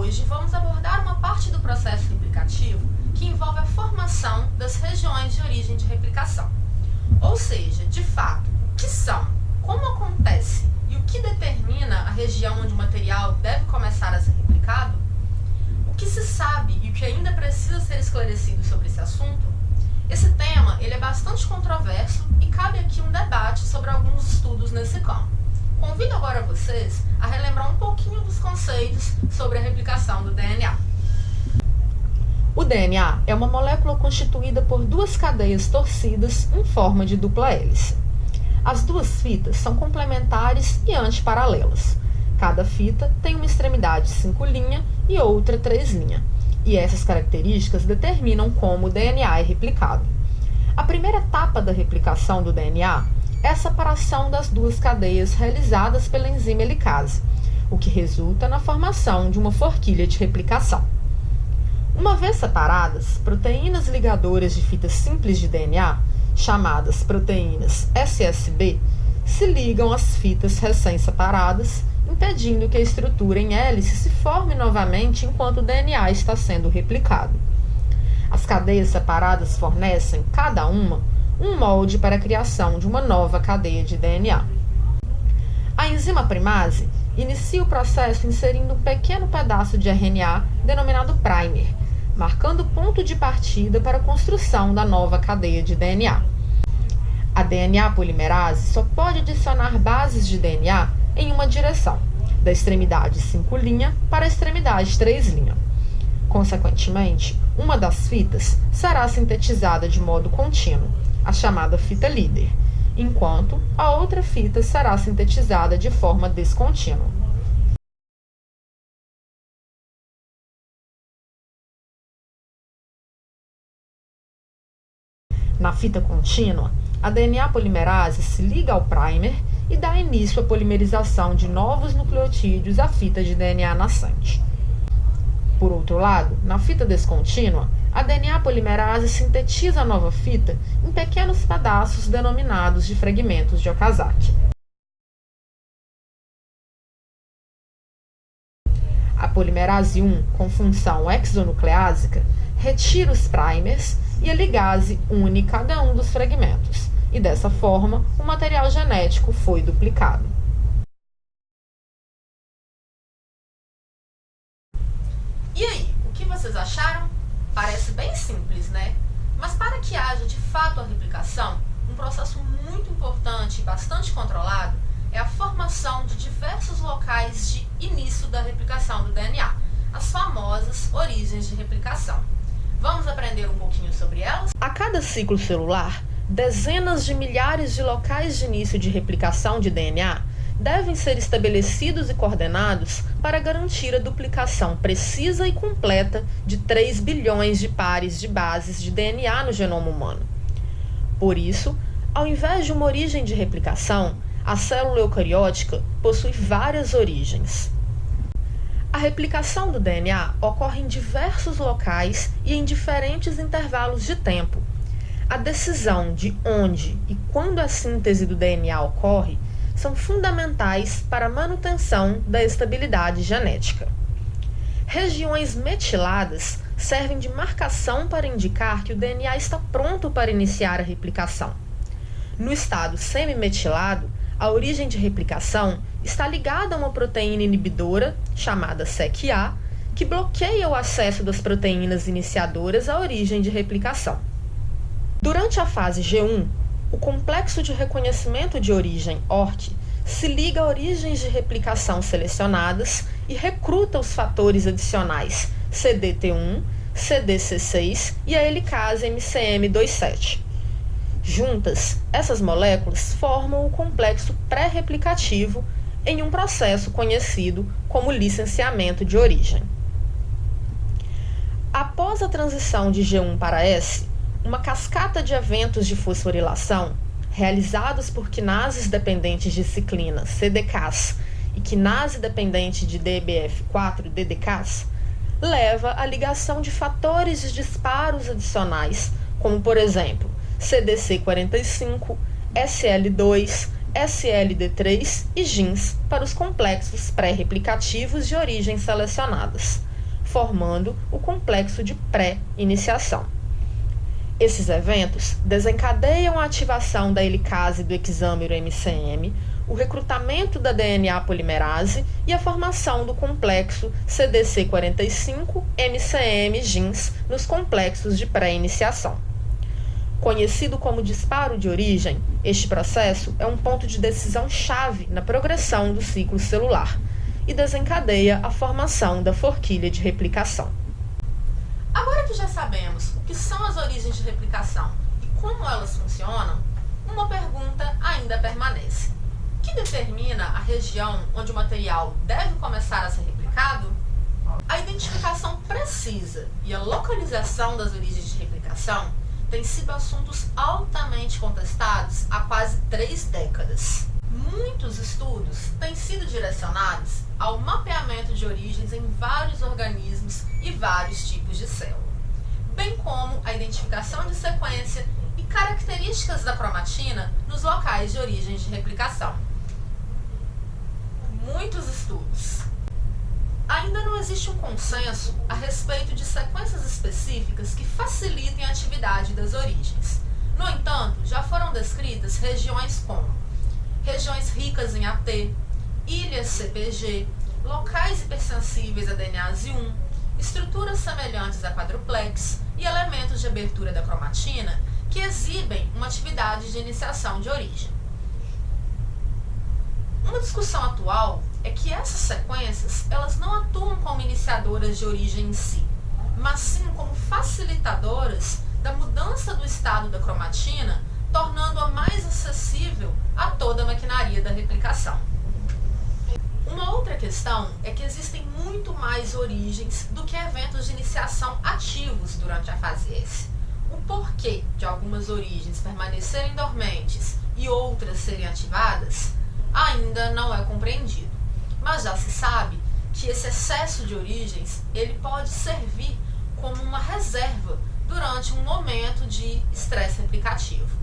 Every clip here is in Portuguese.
hoje vamos abordar uma parte do processo replicativo que envolve a formação das regiões de origem de replicação. Ou seja, de fato, o que são, como acontece e o que determina a região onde o material deve começar a ser replicado, o que se sabe e o que ainda precisa ser esclarecido sobre esse assunto. Esse tema ele é bastante controverso e cabe aqui um debate sobre alguns estudos nesse campo. Convido agora vocês a relembrar um pouquinho dos conceitos sobre a replicação do DNA. O DNA é uma molécula constituída por duas cadeias torcidas em forma de dupla hélice. As duas fitas são complementares e antiparalelas. Cada fita tem uma extremidade 5' e outra 3', e essas características determinam como o DNA é replicado. A primeira etapa da replicação do DNA é a separação das duas cadeias realizadas pela enzima helicase, o que resulta na formação de uma forquilha de replicação. Uma vez separadas, proteínas ligadoras de fitas simples de DNA, chamadas proteínas SSB, se ligam às fitas recém-separadas, impedindo que a estrutura em hélice se forme novamente enquanto o DNA está sendo replicado. As cadeias separadas fornecem, cada uma, um molde para a criação de uma nova cadeia de DNA. A enzima primase inicia o processo inserindo um pequeno pedaço de RNA denominado primer, marcando o ponto de partida para a construção da nova cadeia de DNA. A DNA polimerase só pode adicionar bases de DNA em uma direção, da extremidade 5' para a extremidade 3'. Consequentemente, uma das fitas será sintetizada de modo contínuo, a chamada fita líder, enquanto a outra fita será sintetizada de forma descontínua. Na fita contínua, a DNA polimerase se liga ao primer e dá início à polimerização de novos nucleotídeos à fita de DNA nascente. Por outro lado, na fita descontínua, a DNA polimerase sintetiza a nova fita em pequenos pedaços denominados de fragmentos de Okazaki. A polimerase 1, com função exonucleásica, retira os primers e a ligase une cada um dos fragmentos, e dessa forma o material genético foi duplicado. E aí, o que vocês acharam? Parece bem simples, né? Mas para que haja de fato a replicação, um processo muito importante e bastante controlado é a formação de diversos locais de início da replicação do DNA, as famosas origens de replicação. Vamos aprender um pouquinho sobre elas? A cada ciclo celular, dezenas de milhares de locais de início de replicação de DNA devem ser estabelecidos e coordenados para garantir a duplicação precisa e completa de 3 bilhões de pares de bases de DNA no genoma humano. Por isso, ao invés de uma origem de replicação, a célula eucariótica possui várias origens. A replicação do DNA ocorre em diversos locais e em diferentes intervalos de tempo. A decisão de onde e quando a síntese do DNA ocorre são fundamentais para a manutenção da estabilidade genética. Regiões metiladas servem de marcação para indicar que o DNA está pronto para iniciar a replicação. No estado semimetilado, a origem de replicação está ligada a uma proteína inibidora, chamada SEC-A, que bloqueia o acesso das proteínas iniciadoras à origem de replicação. Durante a fase G1, o complexo de reconhecimento de origem ORC se liga a origens de replicação selecionadas e recruta os fatores adicionais CDT1, CDC6 e a helicase MCM27. Juntas, essas moléculas formam o complexo pré-replicativo em um processo conhecido como licenciamento de origem. Após a transição de G1 para S, uma cascata de eventos de fosforilação, realizados por quinases dependentes de ciclina, CDKs, e quinase dependente de DBF4, DDKs, leva à ligação de fatores de disparos adicionais, como, por exemplo, CDC45, SL2, SLD3 e genes para os complexos pré-replicativos de origem selecionadas. formando o complexo de pré-iniciação. Esses eventos desencadeiam a ativação da helicase do hexâmero MCM, o recrutamento da DNA polimerase e a formação do complexo CDC45-MCM GINS nos complexos de pré-iniciação. Conhecido como disparo de origem, este processo é um ponto de decisão chave na progressão do ciclo celular e desencadeia a formação da forquilha de replicação. Agora que já sabemos o que são as origens de replicação e como elas funcionam, uma pergunta ainda permanece. O que determina a região onde o material deve começar a ser replicado? A identificação precisa e a localização das origens de replicação têm sido assuntos altamente contestados há quase 3 décadas. Muitos estudos têm sido direcionados ao mapeamento de origens em vários organismos e vários tipos de célula, bem como a identificação de sequência e características da cromatina nos locais de origem de replicação. Muitos estudos. Ainda não existe um consenso a respeito de sequências específicas que facilitem a atividade das origens. No entanto, já foram descritas regiões como regiões ricas em AT, ilhas CPG, locais hipersensíveis a DNase 1, estruturas semelhantes a quadruplex e elementos de abertura da cromatina que exibem uma atividade de iniciação de origem. Uma discussão atual é que essas sequências elas não atuam como iniciadoras de origem em si, mas sim como facilitadoras da mudança do estado da cromatina, tornando-a mais acessível a toda a maquinaria da replicação. Uma outra questão é que existem muito mais origens do que eventos de iniciação ativos durante a fase S. O porquê de algumas origens permanecerem dormentes e outras serem ativadas ainda não é compreendido, mas já se sabe que esse excesso de origens ele pode servir como uma reserva durante um momento de estresse replicativo.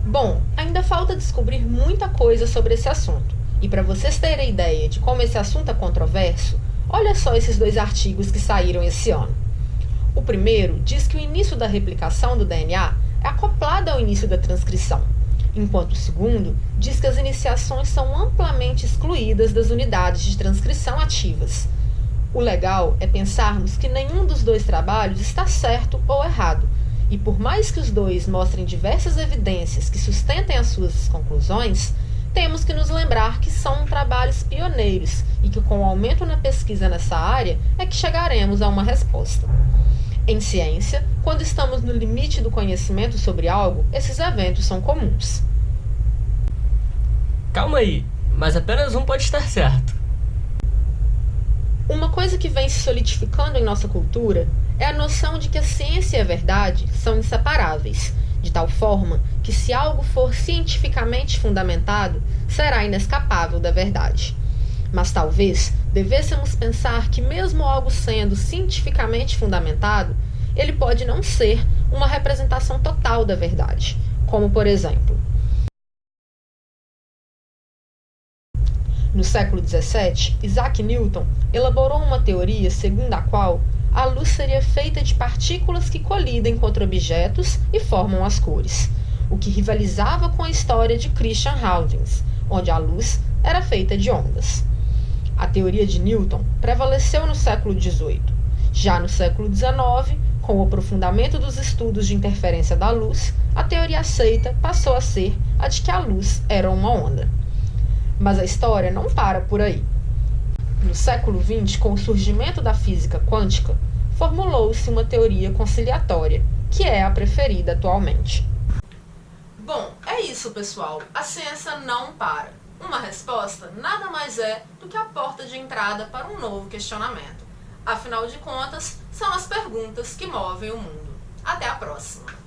Bom, ainda falta descobrir muita coisa sobre esse assunto. E para vocês terem ideia de como esse assunto é controverso, olha só esses 2 artigos que saíram esse ano. O primeiro diz que o início da replicação do DNA é acoplado ao início da transcrição, enquanto o segundo diz que as iniciações são amplamente excluídas das unidades de transcrição ativas. O legal é pensarmos que nenhum dos 2 trabalhos está certo ou errado, e por mais que os 2 mostrem diversas evidências que sustentem as suas conclusões, temos que nos lembrar que são trabalhos pioneiros e que com o aumento na pesquisa nessa área é que chegaremos a uma resposta. Em ciência, quando estamos no limite do conhecimento sobre algo, esses eventos são comuns. Calma aí, mas apenas um pode estar certo. Uma coisa que vem se solidificando em nossa cultura é a noção de que a ciência e a verdade são inseparáveis, de tal forma que se algo for cientificamente fundamentado, será inescapável da verdade. Mas talvez devêssemos pensar que mesmo algo sendo cientificamente fundamentado, ele pode não ser uma representação total da verdade, como por exemplo, no século XVII, Isaac Newton elaborou uma teoria segundo a qual a luz seria feita de partículas que colidem contra objetos e formam as cores, o que rivalizava com a história de Christian Huygens, onde a luz era feita de ondas. A teoria de Newton prevaleceu no século XVIII. Já no século XIX, com o aprofundamento dos estudos de interferência da luz, a teoria aceita passou a ser a de que a luz era uma onda. Mas a história não para por aí. No século XX, com o surgimento da física quântica, formulou-se uma teoria conciliatória, que é a preferida atualmente. Bom, é isso, pessoal. A ciência não para. Uma resposta nada mais é do que a porta de entrada para um novo questionamento. Afinal de contas, são as perguntas que movem o mundo. Até a próxima!